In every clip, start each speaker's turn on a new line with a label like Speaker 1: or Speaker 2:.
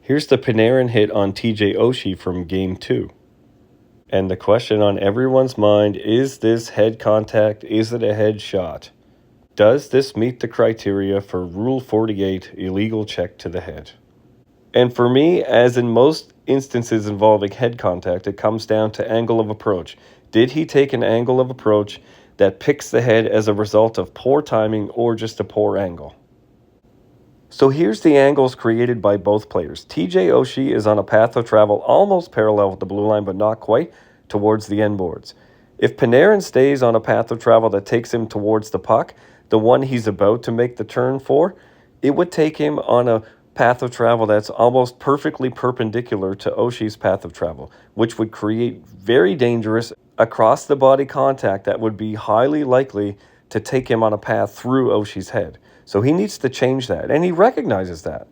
Speaker 1: Here's the Panarin hit on TJ Oshie from Game 2. And the question on everyone's mind, is this head contact? Is it a head shot? Does this meet the criteria for Rule 48, illegal check to the head? And for me, as in most instances involving head contact, it comes down to angle of approach. Did he take an angle of approach that picks the head as a result of poor timing or just a poor angle? So here's the angles created by both players. TJ Oshie is on a path of travel almost parallel with the blue line, but not quite, towards the end boards. If Panarin stays on a path of travel that takes him towards the puck, the one he's about to make the turn for, it would take him on a path of travel that's almost perfectly perpendicular to Oshie's path of travel, which would create very dangerous across-the-body contact that would be highly likely to take him on a path through Oshie's head. So he needs to change that, and he recognizes that.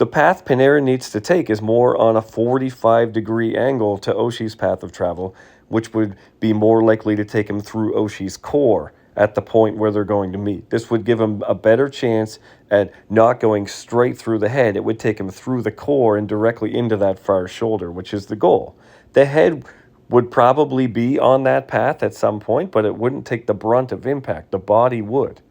Speaker 1: The path Panarin needs to take is more on a 45-degree angle to Oshie's path of travel, which would be more likely to take him through Oshie's core at the point where they're going to meet. This would give him a better chance at not going straight through the head. It would take him through the core and directly into that far shoulder, which is the goal. The head would probably be on that path at some point, but it wouldn't take the brunt of impact. The body would.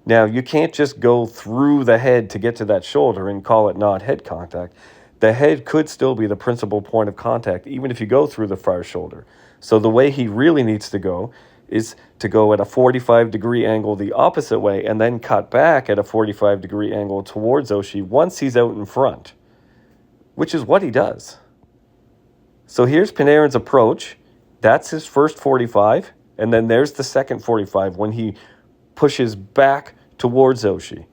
Speaker 1: Now, you can't just go through the head to get to that shoulder and call it not head contact. The head could still be the principal point of contact, even if you go through the far shoulder. So the way he really needs to go is to go at a 45-degree angle the opposite way and then cut back at a 45-degree angle towards Oshie once he's out in front, which is what he does. So here's Panarin's approach. That's his first 45, and then there's the second 45 when he pushes back towards Oshie.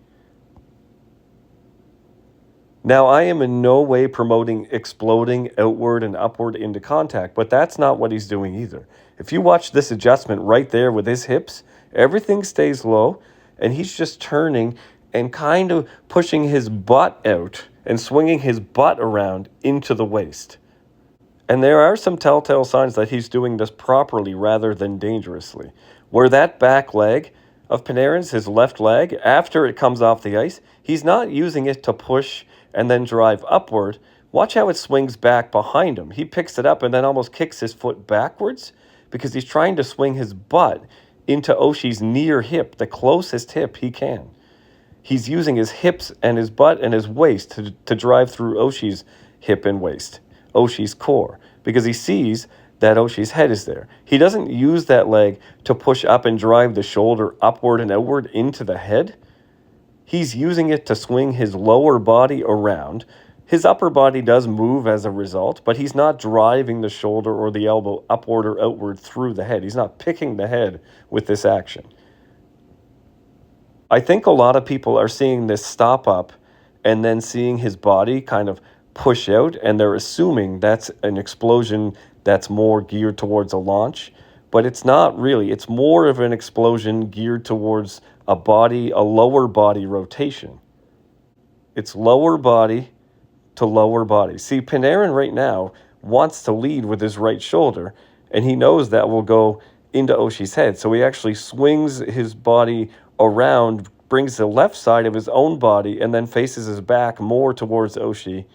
Speaker 1: Now, I am in no way promoting exploding outward and upward into contact, but that's not what he's doing either. If you watch this adjustment right there with his hips, everything stays low, and he's just turning and kind of pushing his butt out and swinging his butt around into the waist. And there are some telltale signs that he's doing this properly rather than dangerously. Where that back leg of Panarin's, his left leg, after it comes off the ice, he's not using it to push and then drive upward. Watch how it swings back behind him. He picks it up and then almost kicks his foot backwards because he's trying to swing his butt into Oshie's near hip, the closest hip he can. He's using his hips and his butt and his waist to drive through Oshie's hip and waist, Oshie's core, because he sees that Oshie's head is there. He doesn't use that leg to push up and drive the shoulder upward and outward into the head. He's using it to swing his lower body around. His upper body does move as a result, but he's not driving the shoulder or the elbow upward or outward through the head. He's not picking the head with this action. I think a lot of people are seeing this stop up and then seeing his body kind of push out, and they're assuming that's an explosion that's more geared towards a launch, but it's not really. It's more of an explosion geared towards a lower body rotation. It's lower body to lower body. See, Panarin right now wants to lead with his right shoulder, and he knows that will go into Oshie's head. So he actually swings his body around, brings the left side of his own body, and then faces his back more towards Oshie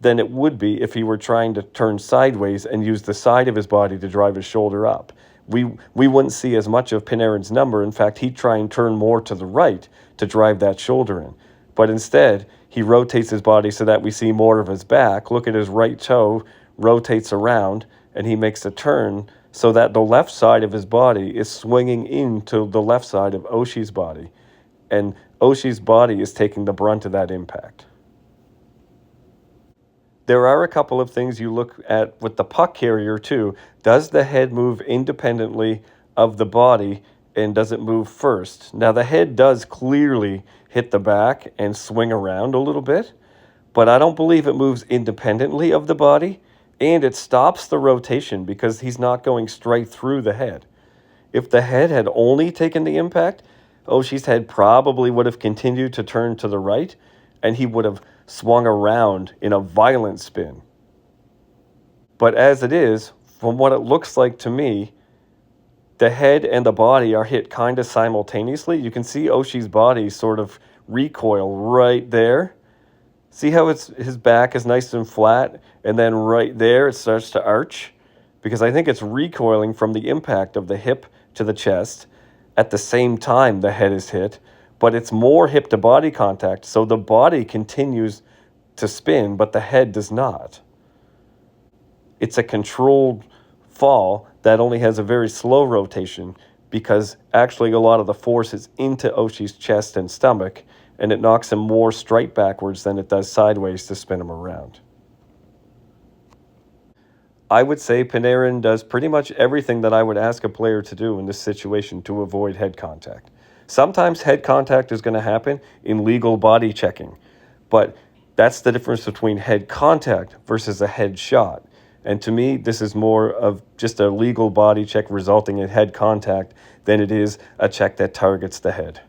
Speaker 1: than it would be if he were trying to turn sideways and use the side of his body to drive his shoulder up. We wouldn't see as much of Panarin's number. In fact, he'd try and turn more to the right to drive that shoulder in. But instead, he rotates his body so that we see more of his back. Look at his right toe, rotates around, and he makes a turn so that the left side of his body is swinging into the left side of Oshie's body. And Oshie's body is taking the brunt of that impact. There are a couple of things you look at with the puck carrier too. Does the head move independently of the body, and does it move first? Now, the head does clearly hit the back and swing around a little bit, but I don't believe it moves independently of the body, and it stops the rotation because he's not going straight through the head. If the head had only taken the impact, Oshie's head probably would have continued to turn to the right, and he would have swung around in a violent spin. But as it is, from what it looks like to me, the head and the body are hit kind of simultaneously. You can see Oshie's body sort of recoil right there. See how his back is nice and flat, and then right there it starts to arch? Because I think it's recoiling from the impact of the hip to the chest at the same time the head is hit, but it's more hip to body contact, so the body continues to spin, but the head does not. It's a controlled fall that only has a very slow rotation because actually a lot of the force is into Oshie's chest and stomach, and it knocks him more straight backwards than it does sideways to spin him around. I would say Panarin does pretty much everything that I would ask a player to do in this situation to avoid head contact. Sometimes head contact is going to happen in legal body checking, but that's the difference between head contact versus a head shot. And to me, this is more of just a legal body check resulting in head contact than it is a check that targets the head.